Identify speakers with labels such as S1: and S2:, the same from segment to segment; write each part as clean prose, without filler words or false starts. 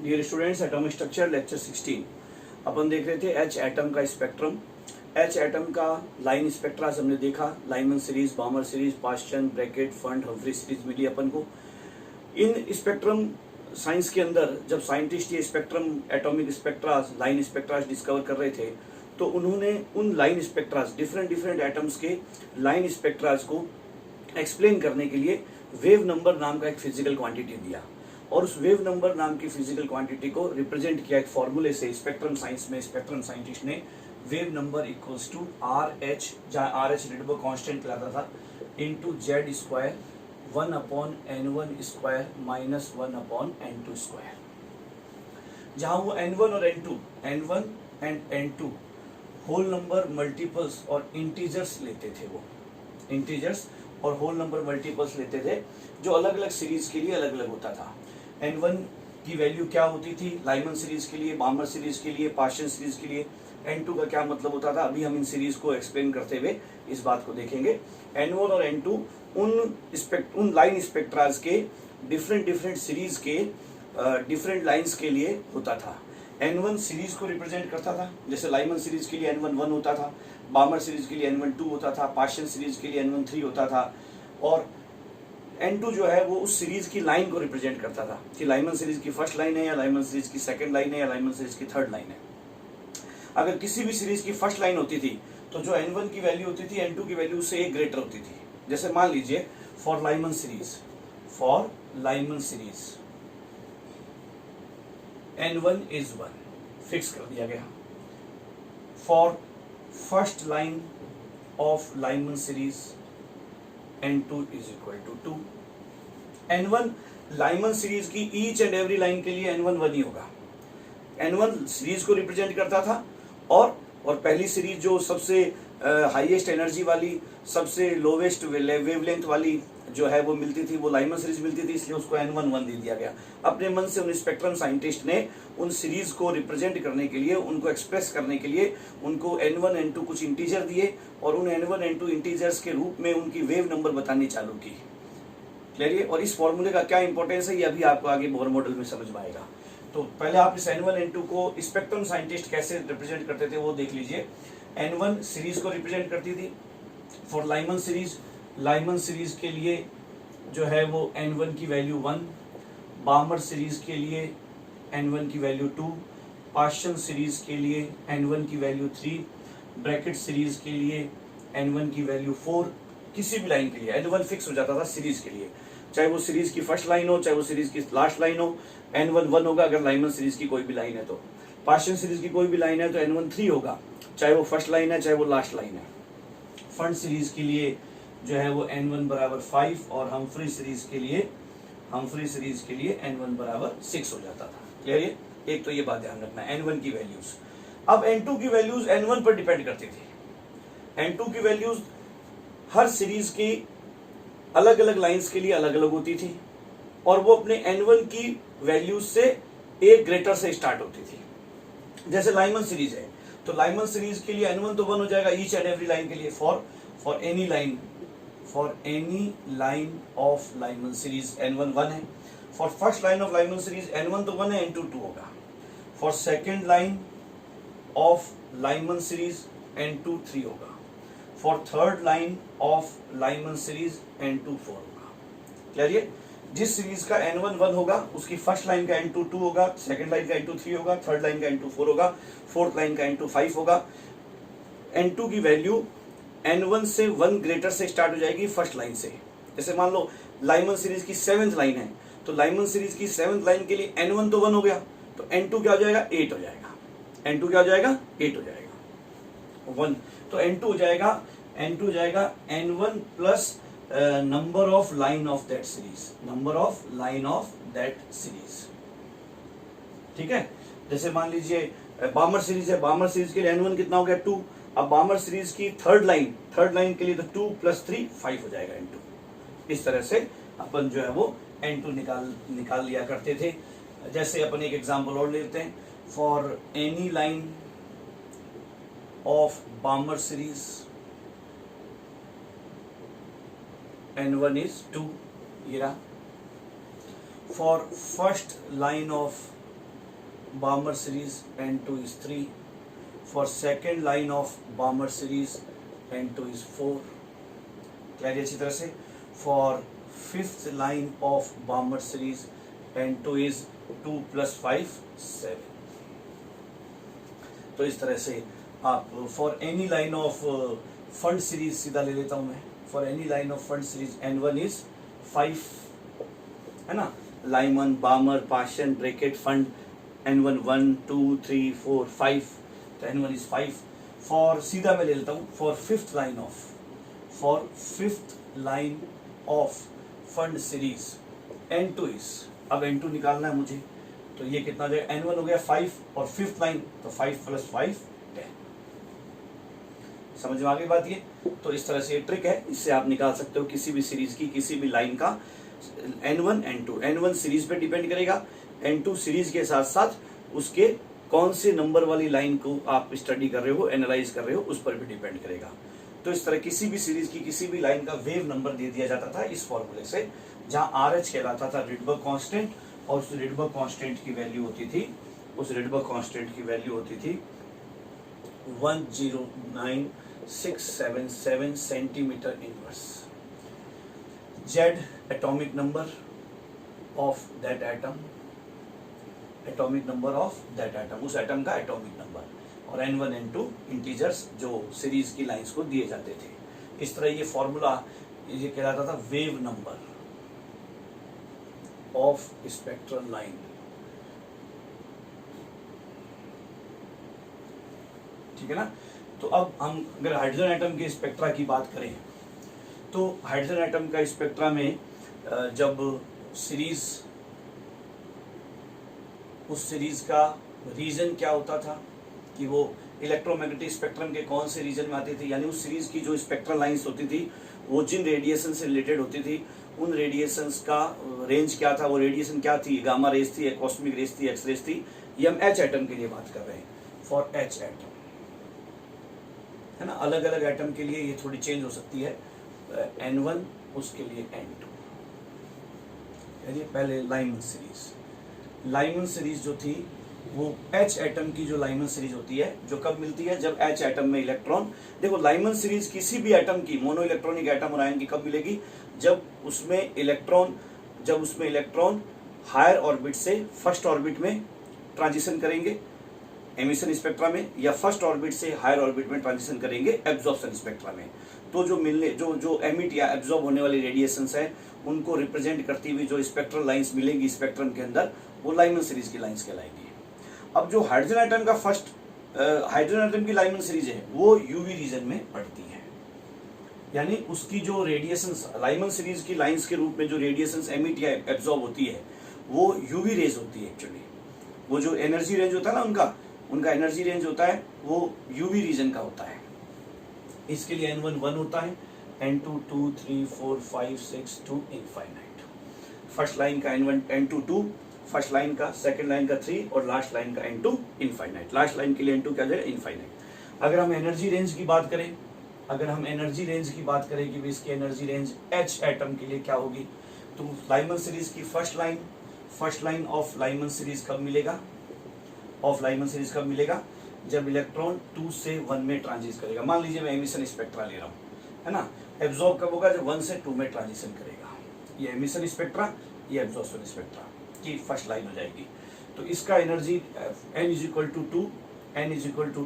S1: Dear students, atomic structure lecture 16 अपन देख रहे थे एच एटम का स्पेक्ट्रम। एच एटम का लाइन स्पेक्ट्रा हमने देखा, Lyman series, Balmer series, Paschen, Brackett, Pfund, Humphrey series मिली अपन को। इन स्पेक्ट्रम साइंस के अंदर जब साइंटिस्ट ये spectrum, atomic spectra, line spectra discover कर रहे थे तो उन्होंने उन लाइन स्पेक्ट्रास, डिफरेंट एटम्स के लाइन स्पेक्ट्रास को एक्सप्लेन करने के लिए वेव नंबर नाम का एक फिजिकल क्वांटिटी दिया और उस वेव नंबर नाम की फिजिकल क्वांटिटी को रिप्रेजेंट किया एक फॉर्मूले से। स्पेक्ट्रम साइंस में स्पेक्ट्रम साइंटिस्ट ने wave number equals to R H, जहाँ आर एच रेडियो कांस्टेंट कहलाता था, into Z square 1/n1 square minus 1/n2 square. जहां वो n1 और n1 and n2 whole number multiples और इंटीजर्स लेते थे, वो इंटीजर्स और होल नंबर मल्टीपल्स लेते थे जो अलग अलग सीरीज के लिए अलग अलग होता था। n1 की वैल्यू क्या होती थी लाइमन सीरीज के लिए, बामर सीरीज के लिए, पास्चन सीरीज के लिए। n2 का क्या मतलब होता था, अभी हम इन सीरीज को एक्सप्लेन करते हुए इस बात को देखेंगे। n1 और n2 उन लाइन स्पेक्ट्रास के डिफरेंट सीरीज के डिफरेंट लाइंस के लिए होता था। n1 सीरीज को रिप्रेजेंट करता था, जैसे लाइमन सीरीज के लिए n1 1 होता था, बामर सीरीज के लिए n1 2 होता था, पास्चन सीरीज के लिए n1 3 होता था, और n2 जो है वो उस सीरीज की लाइन को रिप्रेजेंट करता था कि लाइमन सीरीज की फर्स्ट लाइन है या लाइमन सीरीज की सेकंड लाइन है या लाइमन सीरीज की थर्ड लाइन है। अगर किसी भी सीरीज की फर्स्ट लाइन होती थी तो जो n1 की वैल्यू होती थी n2 की वैल्यू उससे एक ग्रेटर होती थी। जैसे मान लीजिए for Lyman series n1 is 1, fix कर दिया गया। For first line of Lyman series n2 is equal to 2। n1 Lyman series की ईच एंड एवरी लाइन के लिए n1 1 ही होगा। n1 सीरीज को रिप्रेजेंट करता था और पहली सीरीज जो सबसे हाईएस्ट एनर्जी वाली, सबसे लोवेस्ट वेवलेंथ वाली जो है वो मिलती थी, वो लाइमन सीरीज मिलती थी, इसलिए उसको n1 1 दे दिया गया। अपने मन से उन स्पेक्ट्रम साइंटिस्ट ने उन सीरीज को रिप्रेजेंट करने के लिए, उनको एक्सप्रेस करने के लिए उनको n1 n2 कुछ इंटीजर दिए और उन n1 n2 इंटीजर्स के रूप में उनकी वेव नंबर बतानी चालू की। क्लियर है? और इस फॉर्मूले का क्या इंपॉर्टेंस है ये अभी आपको आगे बोर मॉडल में समझ में आएगा। तो पहले आप इस n1 n2 को स्पेक्ट्रम साइंटिस्ट कैसे रिप्रेजेंट करते थे वो देख लीजिए। n1 सीरीज को रिप्रेजेंट करती थी फॉर लाइमन सीरीज के लिए जो है वो n1 की वैल्यू 1, बामर सीरीज के लिए n1 की वैल्यू 2, पास्चन सीरीज के लिए n1 की वैल्यू 3, ब्रैकेट सीरीज के लिए n1 की वैल्यू 4। किसी भी लाइन के लिए n1 फिक्स हो जाता था सीरीज के लिए, चाहे वो सीरीज की फर्स्ट लाइन हो, चाहे वो सीरीज की लास्ट लाइन हो, n1 1 होगा। अगर लाइमन सीरीज की कोई भी लाइन है तो, पास्चन सीरीज की कोई भी लाइन है तो n1 3 होगा, चाहे वो फर्स्ट लाइन है चाहे वो लास्ट लाइन है। फंड सीरीज के लिए जो है वो n1 बराबर 5 और हम्फ्री सीरीज के लिए n1 बराबर 6 हो जाता था। क्लियर है? एक तो ये बात ध्यान रखना है n1 की वैल्यूज। अब n2 की वैल्यूज n1 पर डिपेंड करती थी। n2 की वैल्यूज हर सीरीज की अलग अलग लाइंस के लिए अलग अलग होती थी और वो अपने n1 की वैल्यूज से एक ग्रेटर से स्टार्ट होती थी। जैसे लाइमन सीरीज है तो लाइमन सीरीज के लिए n1 तो 1 हो जाएगा ईच एंड एवरी लाइन के लिए। For any line of Lyman series n1 1 है। For first line of Lyman series n1 तो 1 है, n2 2 होगा। For second line of Lyman series n2 3 होगा। For third line of Lyman series n2 4 होगा। Clear है? जिस सीरीज का n1 1 होगा उसकी फर्स्ट लाइन का n2 2 होगा, सेकंड लाइन का n2 3 होगा, थर्ड लाइन का n2 4 होगा, फोर्थ लाइन का n2 5 होगा। n2 की वैल्यू n1 से 1 ग्रेटर से स्टार्ट हो जाएगी फर्स्ट लाइन से। जैसे मान लो लाइमन सीरीज की 7th लाइन है तो लाइमन सीरीज की 7th लाइन के लिए n1 तो 1 हो गया तो n2 क्या हो जाएगा, 8 हो जाएगा। n2 क्या हो जाएगा, 8 हो जाएगा। 1 तो n2 हो जाएगा n1 plus number of line of that series. ठीक है? जैसे मान लीजिए बामर सीरीज है, बामर सीरीज के लिए n1 कितना हो गया, 2। अब बामर सीरीज की थर्ड लाइन के लिए तो 2 + 3 5 हो जाएगा n2। इस तरह से अपन जो है वो n2 निकाल लिया करते थे। जैसे अपन एक एग्जांपल और लेते हैं। For any line of बामर series n1 is 2 ये रहा। For first line of Balmer series N2 is 3. For second line of Balmer series N2 is 4. Clear अच्छी तरह से. For fifth line of Balmer series N2 is 2 plus 5 7. तो इस तरह से आप for any line of fund series सीधा ले लेता हूं मैं. For any line of fund series N1 is 5 है ना. Lyman, बामर, Paschen, bracket, fund N1 1 2 3 4 5. तो N1 इज 5. फॉर सीधा मैं ले लेता हूं for fifth line of fund series N2 is. अब N2 निकालना है मुझे, तो ये कितना हो जाएगा. N1 हो गया 5 और फिफ्थ लाइन तो 5 + 5 10. समझ में आ गई बात ये. तो इस तरह से ये ट्रिक है, इससे आप निकाल सकते हो किसी भी सीरीज की किसी भी लाइन का N1 N2. N1 सीरीज पे डिपेंड करेगा, N2 सीरीज के साथ साथ उसके कौन से नंबर वाली लाइन को आप स्टडी कर रहे हो, एनालाइज कर रहे हो, उस पर भी डिपेंड करेगा. तो इस तरह किसी भी सीरीज की किसी भी लाइन का वेव नंबर दे दिया जाता था इस फॉर्मूले से, जहां RH कहलाता था रिडबर्ग कांस्टेंट, और उस रिडबर्ग कांस्टेंट की वैल्यू होती थी 109,677 centimetre inverse. Z atomic number of that atom, उस एटम का एटॉमिक नंबर, और N1 N2 इंटीजर्स जो सीरीज की लाइंस को दिए जाते थे. इस तरह ये फॉर्मूला ये कहलाता था wave number of spectral line. ठीक है ना. तो अब हम अगर हाइड्रोजन एटम के स्पेक्ट्रा की बात करें, तो हाइड्रोजन एटम का स्पेक्ट्रा में जब सीरीज, उस सीरीज का रीजन क्या होता था कि वो इलेक्ट्रोमैग्नेटिक स्पेक्ट्रम के कौन से रीजन में आती थी, यानी उस सीरीज की जो स्पेक्ट्रल लाइंस होती थी वो जिन रेडिएशन से रिलेटेड होती थी उन रेडिएशंस का रेंज क्या था. वो रेडिएशन क्या थी, गामा रेज थी, कॉस्मिक रेज थी, एक्स रेज थी. ये हम H एटम के लिए बात कर रहे हैं, फॉर H एटम है ना. अलग अलग एटम के लिए ये थोड़ी चेंज हो सकती है. N1 उसके लिए N2. पहले लाइमन सीरीज जो थी वो H एटम की जो लाइमन सीरीज होती है, जो कब मिलती है, जब H एटम में इलेक्ट्रॉन. देखो लाइमन सीरीज किसी भी एटम की, मोनो इलेक्ट्रॉनिक एटम और आयन की कब मिलेगी, जब उसमें इलेक्ट्रॉन हायर ऑर्बिट से फर्स्ट ऑर्बिट में ट्रांजिशन करेंगे एमिशन स्पेक्ट्रा में, या फर्स्ट ऑर्बिट से हायर ऑर्बिट में ट्रांजिशन करेंगे एब्जॉर्प्शन स्पेक्ट्रा में. तो जो एमिट या एब्जॉर्ब होने वाली रेडिएशंस है उनको रिप्रेजेंट करती हुई जो स्पेक्ट्रल लाइंस मिलेंगी स्पेक्ट्रम के अंदर, वो लाइमन सीरीज की लाइंस कहलाएंगी. अब जो हाइड्रोजन एटम की लाइमन सीरीज है वो यूवी रीजन में पड़ती है, यानी उसकी जो रेडिएशंस लाइमन सीरीज की लाइंस के रूप में जो रेडिएशंस एमिट या एब्जॉर्ब होती है वो यूवी रेज होती है. एक्चुअली वो जो एनर्जी रेंज होता है ना उनका एनर्जी रेंज होता है वो यूवी रीजन का होता है. इसके लिए N1 1 होता है, N2 2 3 4 5 6 2 इनफाइनाइट. फर्स्ट लाइन का N2 2, फर्स्ट लाइन का, सेकंड लाइन का 3 और लास्ट लाइन का N2 इनफाइनाइट. लास्ट लाइन के लिए N2 क्या जाएगा, इनफाइनाइट. अगर हम एनर्जी रेंज की बात करें कि इसकी एनर्जी रेंज H एटम के लिए क्या होगी, तो लाइमन सीरीज की first line of Lyman series कब मिलेगा, जब इलेक्ट्रॉन 2 से 1 में ट्रांजिट करेगा. मान लीजिए मैं एमिशन स्पेक्ट्रा ले रहा हूँ, है ना. एब्जॉर्ब कब होगा, जब 1 से 2 में ट्रांजिशन करेगा. ये एमिशन स्पेक्ट्रा, ये एब्जॉर्प्शन स्पेक्ट्रा की फर्स्ट लाइन हो जाएगी. तो इसका एनर्जी n =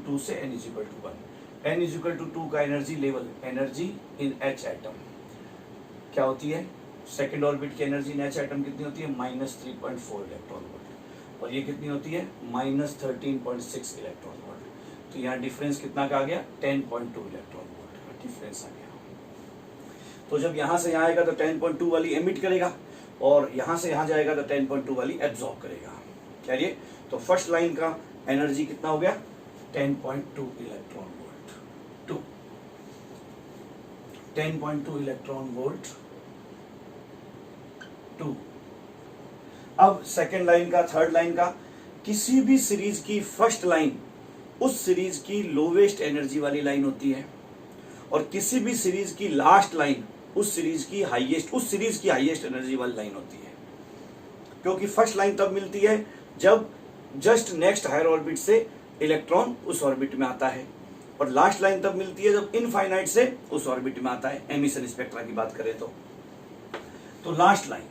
S1: 2 से n = 1. n = 2 का energy level, energy in H atom क्या होती है, सेकेंड ऑर्बिट की एनर्जी इन H एटम कितनी होती है, -3.4 इलेक्ट्रॉन वोल्ट, और ये कितनी होती है, -13.6 इलेक्ट्रॉन वोल्ट. तो यहाँ डिफरेंस कितना का आ गया, 10.2 इलेक्ट्रॉन वोल्ट का डिफरेंस आ गया. तो जब यहाँ से यहाँ आएगा तो 10.2 वाली एमिट करेगा, और यहाँ से यहाँ जाएगा तो 10.2 वाली एब्जॉर्ब करेगा. क्या ये, तो फर्स्ट लाइन का एनर्जी कितना हो गया, 10.2 इलेक्ट्रॉन वोल्ट. 10.2 electron volt 2. अब सेकेंड लाइन का, थर्ड लाइन का, किसी भी सीरीज की फर्स्ट लाइन उस सीरीज की लोवेस्ट एनर्जी वाली लाइन होती है, और किसी भी सीरीज की लास्ट लाइन उस सीरीज की हाईएस्ट एनर्जी वाली लाइन होती है. क्योंकि फर्स्ट लाइन तब मिलती है जब जस्ट नेक्स्ट हायर ऑर्बिट से इलेक्ट्रॉन उस ऑर्बिट में आता है, और लास्ट लाइन तब मिलती है जब इनफाइनाइट से उस ऑर्बिट में आता है। एमिशन स्पेक्ट्रा की बात करें तो लास्ट लाइन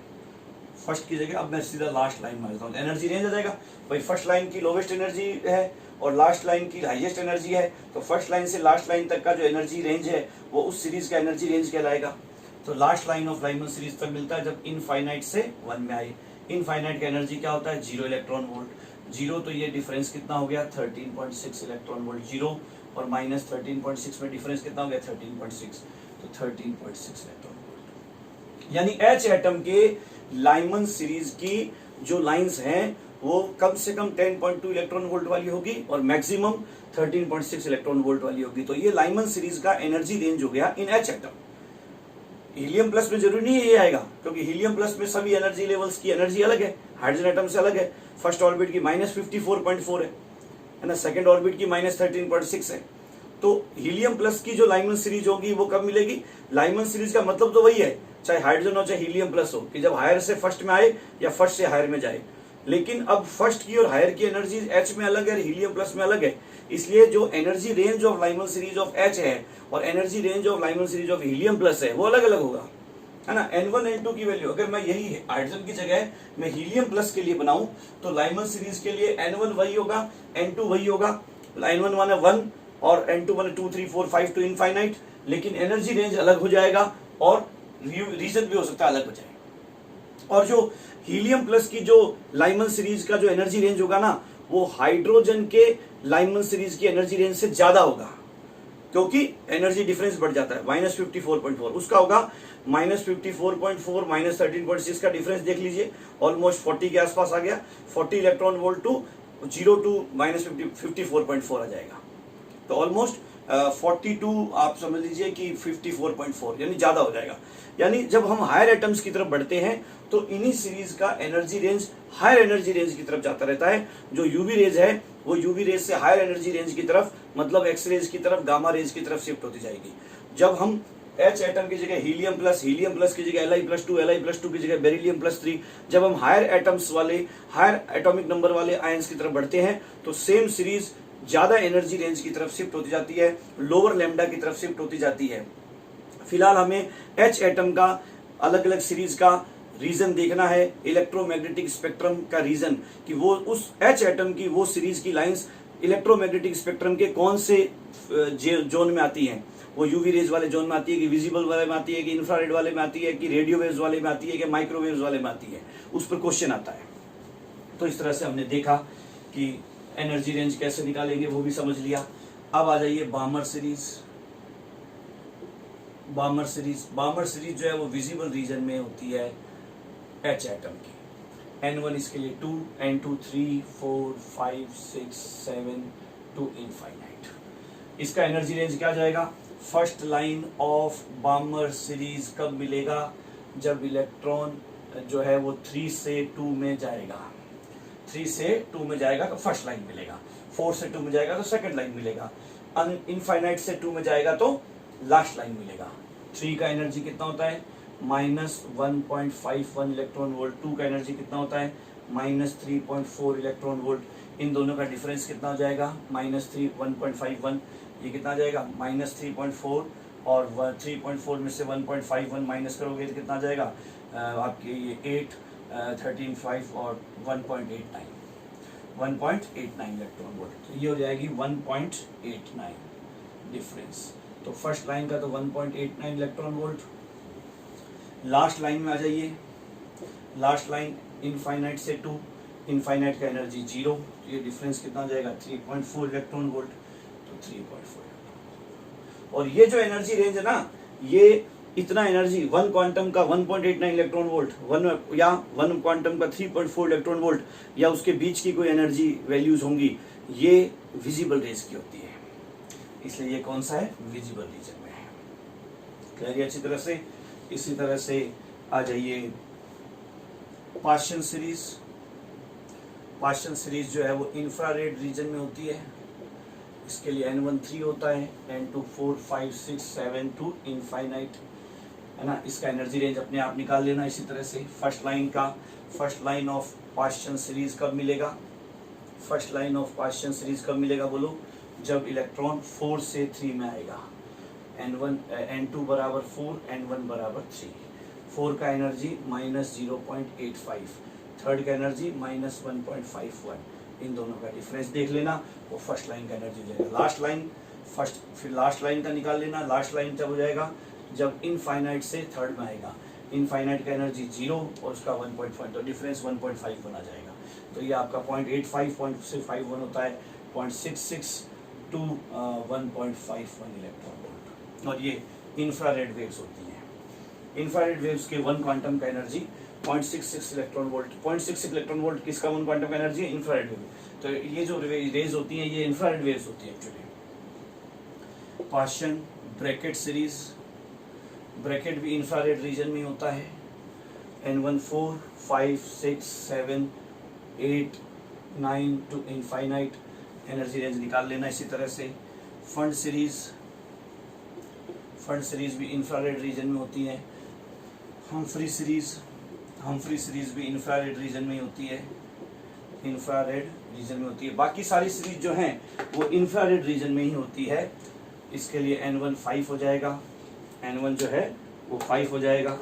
S1: फर्स्ट की जगह अब मैं सीधा लास्ट लाइन मानता हूँ, एनर्जी रेंज आ जाएगा भाई। फर्स्ट लाइन की लोवेस्ट एनर्जी है और लास्ट लाइन की हाईएस्ट एनर्जी है, तो फर्स्ट लाइन से लास्ट लाइन तक का जो एनर्जी रेंज है वो उस सीरीज का एनर्जी रेंज कहलाएगा। तो last line of Lyman series तक मिलता है जब इनफाइनाइट से 1 में आए। इनफाइनाइट का एनर्जी क्या होता है? 0 इलेक्ट्रॉन वोल्ट। 0 तो ये डिफरेंस कितना हो गया? 13.6 इलेक्ट्रॉन वोल्ट। 0 और माइनस 13.6 में डिफरेंस कितना हो गया? 13.6, तो 13.6 इलेक्ट्रॉन वोल्ट। यानी एच एटम के लाइमन सीरीज की जो लाइंस हैं वो कम से कम 10.2 इलेक्ट्रॉन वोल्ट वाली होगी और मैक्सिमम 13.6 इलेक्ट्रॉन वोल्ट वाली होगी। तो ये लाइमन सीरीज का एनर्जी रेंज हो गया इन एच एटम। हीलियम प्लस में जरूरी नहीं है ये आएगा, क्योंकि हीलियम प्लस में सभी एनर्जी लेवल्स की एनर्जी अलग है, हाइड्रोजन एटम से अलग है। फर्स्ट ऑर्बिट की -54.4 है ना, सेकंड ऑर्बिट की -13.6 है। तो हीलियम प्लस की जो लाइमन सीरीज होगी वो कब मिलेगी? लाइमन सीरीज का मतलब तो वही है, चाहे हाइड्रोजन हो चाहे हीलियम प्लस हो, कि जब हायर से फर्स्ट में आए या फर्स्ट से हायर में जाए। लेकिन अब फर्स्ट की और हायर की एनर्जी एच में अलग है, हीलियम प्लस में अलग है। इसलिए जो energy range of Lyman series of H है और energy range of Lyman series of helium plus है वो अलग अलग होगा, है ना। N1 N2 की वैल्यू अगर मैं यही हाइड्रोजन की जगह मैं हीलियम प्लस के लिए बनाऊं तो लाइमन सीरीज के लिए N1 वही होगा, N2 वही होगा। N1 माने 1 और N2 माने 2 3 4 5 टू इनफाइनाइट, लेकिन एनर्जी रेंज अलग हो जाएगा और रीजन भी हो सकता है अलग हो जाए। और जो हीलियम प्लस की जो लाइमन सीरीज का जो एनर्जी रेंज होगा ना, वो हाइड्रोजन के लाइमन सीरीज की एनर्जी रेंज से ज्यादा होगा, क्योंकि एनर्जी डिफरेंस बढ़ जाता है। -54.4 उसका होगा, -54.4 -13.6 का डिफरेंस देख लीजिए, ऑलमोस्ट 40 के आसपास आ गया। 40 इलेक्ट्रॉन वोल्ट टू 0 टू -54.4 आ जाएगा, तो ऑलमोस्ट 42 आप समझ लीजिए कि 54.4 यानी ज्यादा हो जाएगा। यानी जब हम हायर एटम्स की तरफ बढ़ते हैं तो इन्हीं सीरीज का energy range higher energy range की तरफ जाता रहता है। जो यूवी रेज है वो यूवी रेज से हायर एनर्जी रेंज की तरफ, मतलब एक्स रेज की तरफ, गामा रेज की तरफ शिफ्ट होती जाएगी। जब हम एच एटम की जगह हीलियम प्लस की जगह Li+2 की जगह बेरिलियम+3, जब हम हायर एटम्स वाले, हायर एटॉमिक नंबर वाले आयंस की तरफ बढ़ते हैं तो सेम सीरीज ज्यादा एनर्जी रेंज की तरफ शिफ्ट होती जाती है, लोअर लैम्डा की तरफ शिफ्ट होती जाती है। फिलहाल हमें एच एटम का अलग अलग सीरीज का रीजन देखना है, इलेक्ट्रोमैग्नेटिक स्पेक्ट्रम का रीजन, कि वो उस एच एटम की वो सीरीज की लाइंस इलेक्ट्रोमैग्नेटिक स्पेक्ट्रम के कौन से जोन में आती हैं। वो यूवी रेज वाले जोन में आती है कि विजिबल वाले में आती है कि इंफ्रारेड वाले में आती है कि रेडियो वेव्स वाले में आती है कि माइक्रोवेव्स वाले में आती है, उस पर क्वेश्चन आता है। तो इस तरह से हमने देखा कि एनर्जी रेंज कैसे निकालेंगे वो भी समझ लिया। अब आ जाइए बामर सीरीज। बामर सीरीज जो है वो विजिबल रीजन में होती है एच एटम की। N1 इसके लिए 2, N2 3 4 5 6 7 टू इनफाइनाइट। इसका एनर्जी रेंज क्या जाएगा? फर्स्ट लाइन ऑफ बामर सीरीज कब मिलेगा? जब इलेक्ट्रॉन जो है वो 3 से 2 में जाएगा। 3 से 2 में जाएगा तो फर्स्ट लाइन मिलेगा, 4 से 2 में जाएगा तो सेकंड लाइन मिलेगा, इनफाइनाइट से 2 में जाएगा तो लास्ट लाइन मिलेगा। 3 का एनर्जी कितना होता है? -1.51 इलेक्ट्रॉन वोल्ट। 2 का एनर्जी कितना होता है? -3.4 इलेक्ट्रॉन वोल्ट। इन दोनों का डिफरेंस कितना हो जाएगा? -1.51। ये कितना आ जाएगा? -3.4 और 3.4 में से 1.51 माइनस करोगे तो कितना आ जाएगा? आपके ये 8 13 5 और 1.89 इलेक्ट्रॉन वोल्ट। तो ये हो जाएगी 1.89 डिफरेंस। तो फर्स्ट लाइन का तो 1.89 इलेक्ट्रॉन वोल्ट। लास्ट लाइन में आ जाइए। लास्ट लाइन इनफाइनाइट से 2, इनफाइनाइट का एनर्जी 0, तो ये डिफरेंस कितना हो जाएगा? 3.4 इलेक्ट्रॉन वोल्ट। तो 3.4। और ये जो एनर्जी रेंज है ना, ये इतना एनर्जी 1 क्वांटम का 1.89 इलेक्ट्रॉन वोल्ट, 1 क्वांटम का 3.4 इलेक्ट्रॉन वोल्ट, या उसके बीच की कोई एनर्जी वैल्यूज होंगी, ये विजिबल रेज की होती है। इसलिए ये कौन सा है? विजिबल रीजन में है। क्लियर है अच्छी तरह से? इसी तरह से आ जाइए पार्शियल सीरीज। पार्शियल सीरीज जो है वो इंफ्रारेड रीजन में होती है। इसके लिए N1 3 होता है, N2 4 5 6 7 टू इनफाइनाइट, है ना। इसका एनर्जी रेंज अपने आप निकाल लेना। इसी तरह से first line of partial series कब मिलेगा? First line of Paschen series कब मिलेगा बोलो, जब इलेक्ट्रॉन 4 से 3 में आएगा। n1 n2 बराबर 4, n1 बराबर 3। 4 का एनर्जी -0.85, थर्ड का एनर्जी -1.51। इन दोनों का डिफरेंस देख लेना, वो फर्स्ट लाइन का एनर्जी देगा। लास्ट लाइन फर्स्ट, फिर लास्ट लाइन का निकाल लेना। लास्ट लाइन तब हो जाएगा जब इनफाइनाइट से थर्ड में आएगा। इनफाइनाइट का एनर्जी 0 और उसका 1.5, तो डिफरेंस 1.5 बना जाएगा। तो ये आपका 0.85 होता है 0.66 टू 1.51 इलेक्ट्रॉन वोल्ट। और ये इंफ्रारेड वेव्स होती हैं। इंफ्रारेड वेव्स के 1 क्वांटम का energy 0.66 electron volt. 0.66 electron volt किसका 1 क्वांटम का एनर्जी है? Infrared wave. तो ये जो रेज होती हैं ये इंफ्रारेड वेव्स होती है actually. Paschen Brackett series, bracket भी इंफ्रारेड रीजन में होता है। n1 4, 5, 6, 7, 8, 9 to infinite energy range निकाल लेना। इसी तरह से फंड सीरीज, फंड सीरीज भी इंफ्रारेड रीजन में होती है। हम्फ्री सीरीज, हम्फ्री सीरीज भी इंफ्रारेड रीजन में होती है, इंफ्रारेड रीजन में होती है। बाकी सारी सीरीज जो हैं वो इंफ्रारेड रीजन में ही होती है। इसके लिए n1 5 हो जाएगा, n1 जो है वो 5 हो जाएगा,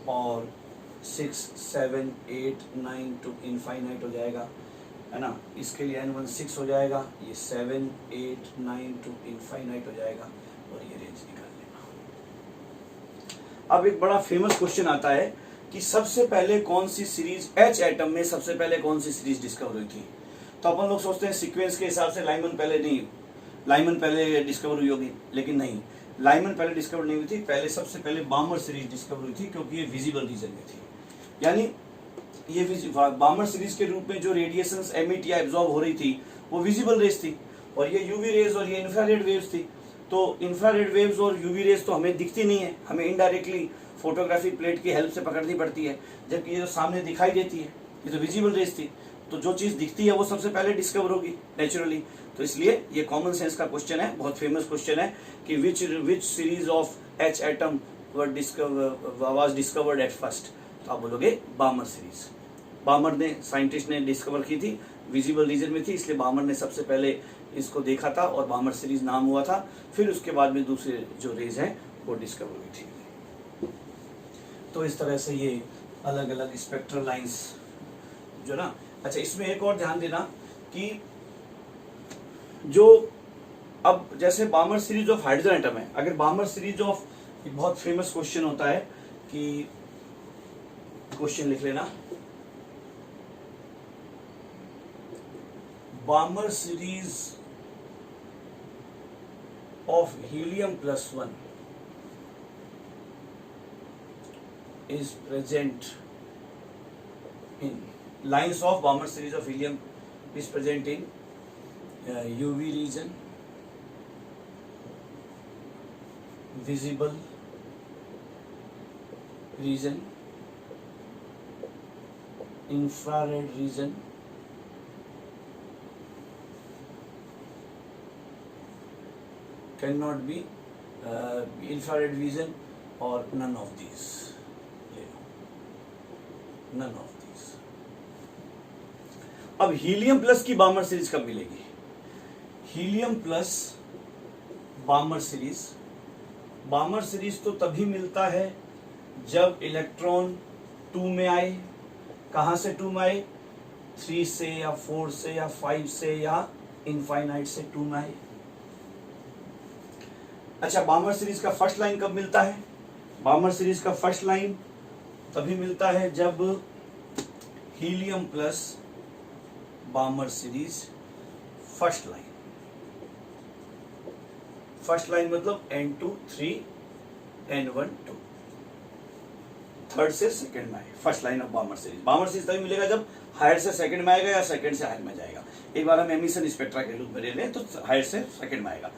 S1: और 6, 7, 8, 9 टू इनफाइनाइट हो जाएगा, है ना। इसके लिए n1 6 हो जाएगा, ये 7, 8, 9 टू इनफाइनाइट हो जाएगा, और ये रेंज निकाल लेना। अब एक बड़ा फेमस क्वेश्चन आता है कि सबसे पहले कौन सी सीरीज, H एटम में सबसे पहले कौन सी सीरीज डिस्कवर हुई थी? तो अपन लोग सोचते हैं सीक्वेंस के हिसाब से लाइमन पहले नहीं, लाइमन पहले डिस्कवर हुई होगी, लेकिन नहीं, लाइमन पहले डिस्कवर नहीं हुई थी। पहले सबसे पहले बामर सीरीज डिस्कवर हुई थी, क्योंकि ये विजिबल रीजन में थी। यानी ये बामर सीरीज के रूप में जो रेडिएशंस एमिट या एब्जॉर्ब हो रही थी वो विजिबल रेज थी, और ये यूवी रेज और ये इंफ्रारेड वेव्स थी। तो इंफ्रारेड वेव्स और यूवी रेज तो हमें दिखती नहीं है, हमें इनडायरेक्टली फोटोग्राफी प्लेट की हेल्प से पकड़नी पड़ती है, जबकि ये जो सामने दिखाई देती है ये तो विजिबल रेज थी। तो जो चीज दिखती है वो सबसे पहले डिस्कवर होगी नेचुरली। तो इसलिए ये कॉमन सेंस का क्वेश्चन है, बहुत फेमस क्वेश्चन है कि which series of H atom was discovered at first? तो आप बोलोगे बामर सीरीज। बामर ने, साइंटिस्ट ने डिस्कवर की थी, विजिबल रीजन में थी, इसलिए बामर ने सबसे पहले इसको देखा था और बामर सीरीज नाम हुआ था। फिर उसके बाद में दूसरे जो रेज हैं वो डिस्कवर हुई थी। तो इस तरह से ये अलग अलग स्पेक्ट्रल लाइंस जो ना। अच्छा, इसमें एक और ध्यान देना कि जो अब जैसे बामर सीरीज ऑफ हाइड्रोजन एटम है, अगर बामर सीरीज ऑफ, एक बहुत फेमस क्वेश्चन होता है कि, क्वेश्चन लिख लेना, बामर series of helium +1 is present in, lines of Balmer series of helium is present in UV region, visible region, infrared region, cannot be infrared region, or none of these. None of these. अब helium plus की बामर series कब मिलेगी? Helium plus बामर series, Balmer series तो तभी मिलता है जब electron 2 में आए। कहां से 2 में आए? 3 से या 4 से या 5 से या इनफाइनाइट से 2 में आए। अच्छा, बामर सीरीज का फर्स्ट लाइन कब मिलता है? बामर सीरीज का फर्स्ट लाइन तभी मिलता है जब helium plus बामर series first line, first line मतलब n2 3 n1 2, थर्ड से सेकंड में आए, first line of बामर series. Balmer series तभी मिलेगा जब हायर से सेकंड में आएगा या सेकंड से हायर में जाएगा। एक बार हम एमिशन स्पेक्ट्रा के रूप में ले लें तो हायर से सेकंड में आएगा,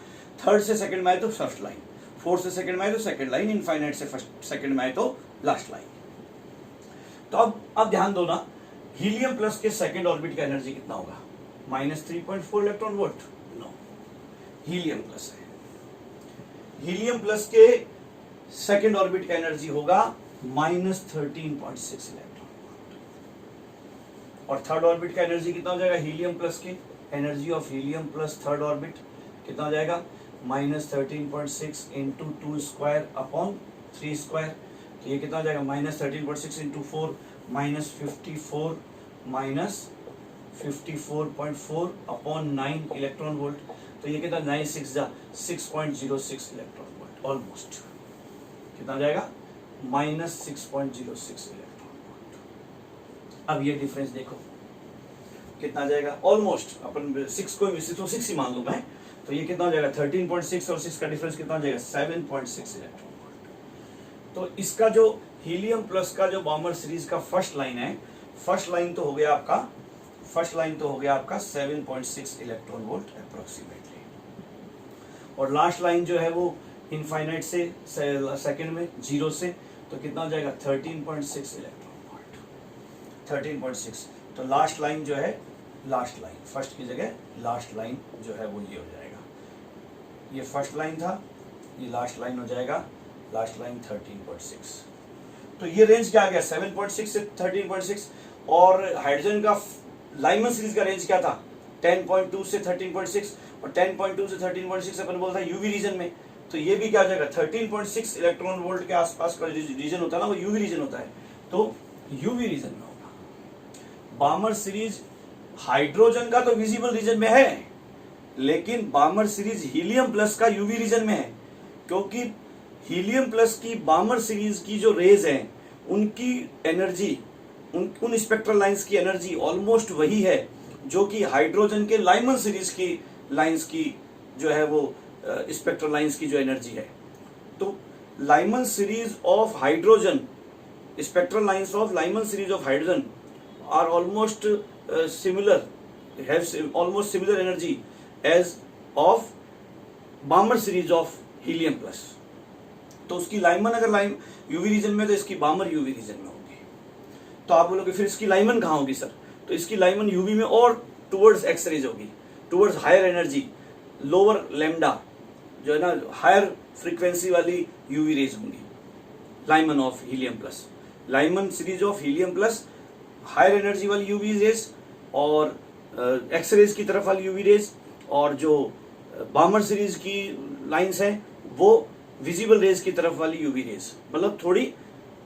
S1: थर्ड से सेकंड में आए तो फर्स्ट लाइन, फोर्थ से सेकंड में आए तो सेकंड लाइन, इनफाइनाइट से फर्स्ट सेकंड में आए तो लास्ट लाइन। तो अब ध्यान दो ना, हीलियम प्लस के सेकंड ऑर्बिट का एनर्जी कितना होगा? -3.4 electron volt. No, helium plus है, हीलियम प्लस के सेकंड ऑर्बिट का एनर्जी होगा -13.6 इलेक्ट्रॉन वोल्ट। और थर्ड ऑर्बिट का एनर्जी कितना हो जाएगा, हीलियम प्लस के energy of helium plus third orbit कितना हो जाएगा, -13.6 इंटू 2 स्क्वायर अपॉन 3 स्क्वायर। तो ये कितना हो जाएगा, -13.6 इंटू 4 -54 अपॉन 9 इलेक्ट्रॉन वोल्ट। तो ये कितना 9 6 जा 6.06 इलेक्ट्रॉन वोल्ट, ऑलमोस्ट कितना हो जाएगा, -6.06 इलेक्ट्रॉन वोल्ट। अब ये डिफरेंस देखो कितना आ जाएगा, ऑलमोस्ट अपन 6 को 6 ही मान लूं मैं, तो ये कितना हो जाएगा 13.6 और 6 का डिफरेंस कितना हो जाएगा 7.6 इलेक्ट्रॉन वोल्ट। तो इसका जो हीलियम प्लस का जो बॉमर सीरीज का फर्स्ट लाइन है, फर्स्ट लाइन तो हो गया आपका 7.6 इलेक्ट्रॉन वोल्ट अप्रोक्सीमेटली, और लास्ट लाइन जो है वो इनफाइनाइट से सेकंड में 0 से, तो कितना हो जाएगा 13.6 इलेक्ट्रॉन वोल्ट, 13.6। तो लास्ट लाइन जो है, लास्ट लाइन फर्स्ट की जगह लास्ट लाइन जो है वो ये हो जाएगा, ये फर्स्ट लाइन था, ये लास्ट लाइन हो जाएगा, लास्ट लाइन 13.6। तो ये रेंज क्या आ गया 7.6 से 13.6, और हाइड्रोजन का लाइमन सीरीज का रेंज क्या था 10.2 से 13.6, और 10.2 से 13.6 अपन बोलता है यूवी रीजन में, तो ये भी क्या हो जाएगा 13.6 इलेक्ट्रॉन वोल्ट के आसपास का रीजन होता है ना, वो यूवी रीजन होता है, तो यूवी रीजन में होगा। बामर सीरीज हाइड्रोजन का तो विजिबल रीजन में है, लेकिन बामर सीरीज हीलियम प्लस का यूवी रीजन में है, क्योंकि हीलियम प्लस की बामर सीरीज की जो रेज हैं उनकी एनर्जी, उन स्पेक्ट्रल लाइंस की एनर्जी ऑलमोस्ट वही है जो कि हाइड्रोजन के लाइमन सीरीज की लाइंस की जो है वो स्पेक्ट्रल लाइंस की जो एनर्जी है। तो Lyman series of hydrogen, spectral lines of Lyman series of hydrogen are almost similar, have almost similar energy as of Balmer series of helium plus. तो उसकी लाइमन अगर लाइम यूवी रीजन में, तो इसकी बामर यूवी रीजन में होगी। तो आप बोलोगे फिर इसकी लाइमन कहाँ होगी सर, तो इसकी लाइमन यूवी में और टुवर्ड्स एक्स रेज होगी, towards higher energy, lower lambda जो है ना, हायर फ्रीक्वेंसी वाली यूवी रेज होंगी Lyman of helium plus. Lyman series of helium plus higher energy वाली यूवी रेज, और एक्स रेज की तरफ वाली यूवी रेज, और जो बामर सीरीज की लाइंस हैं वो विजिबल रेज की तरफ वाली यूवी रेज, मतलब थोड़ी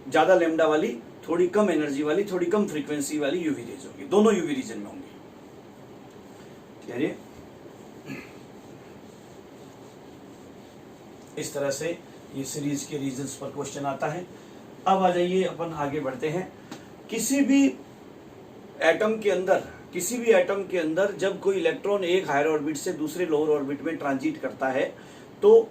S1: ज्यादा लैम्डा वाली, थोड़ी कम एनर्जी वाली, थोड़ी कम फ्रीक्वेंसी वाली यूवी रेज होगी, दोनों यूवी रीजन में होंगी। इस तरह से ये सीरीज के रीजंस पर क्वेश्चन आता है। अब आ जाइए अपन आगे बढ़ते हैं। किसी भी एटम के अंदर जब कोई इलेक्ट्रॉन एक हायर ऑर्बिट से दूसरे लोअर ऑर्बिट में ट्रांजिट करता है, तो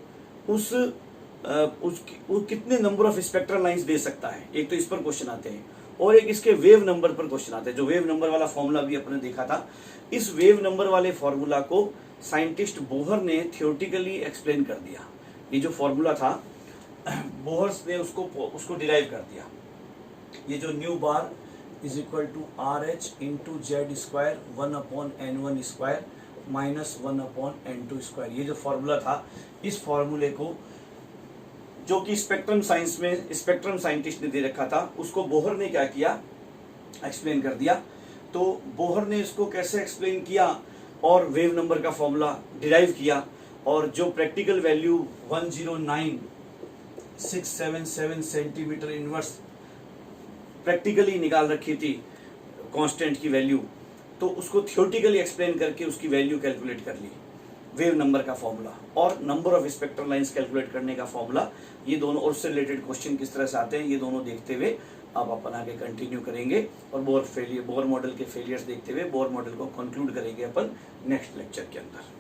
S1: वो कितने नंबर ऑफ स्पेक्ट्रल लाइंस दे सकता है, एक तो इस पर क्वेश्चन आते हैं, और एक इसके वेव नंबर पर क्वेश्चन आते हैं। जो वेव नंबर वाला फॉर्मूला भी अपने देखा था, इस वेव नंबर वाले फॉर्मूला को साइंटिस्ट बोहर ने थियोरेटिकली एक्सप्लेन कर दिया। ये जो फॉर्मूला था बोहर ने उसको डिराइव कर दिया। ये जो nu bar is equal to RH into Z square 1/n1 square minus 1/n2 square, ये जो फॉर्मूला था, इस फॉर्मूले को जो कि स्पेक्ट्रम साइंस में स्पेक्ट्रम साइंटिस्ट ने दे रखा था, उसको बोहर ने क्या किया, एक्सप्लेन कर दिया। तो बोहर ने इसको कैसे एक्सप्लेन किया और वेव नंबर का फॉर्मूला डिराइव किया, और जो practical value 109.677 centimetre inverse practically निकाल रखी थी कांस्टेंट की वैल्यू, तो उसको थियोरेटिकली एक्सप्लेन करके उसकी वैल्यू कैलकुलेट कर ली, वेव नंबर का फॉर्मूला और number of spectral lines calculate करने का फॉर्मूला। ये दोनों और उससे रिलेटेड क्वेश्चन किस तरह से आते हैं, ये दोनों देखते हुए अब अपन आगे कंटिन्यू करेंगे, और बोहर मॉडल के फेलियर्स देखते हुए बोहर मॉडल को कंक्लूड करेंगे अपन नेक्स्ट लेक्चर के अंदर।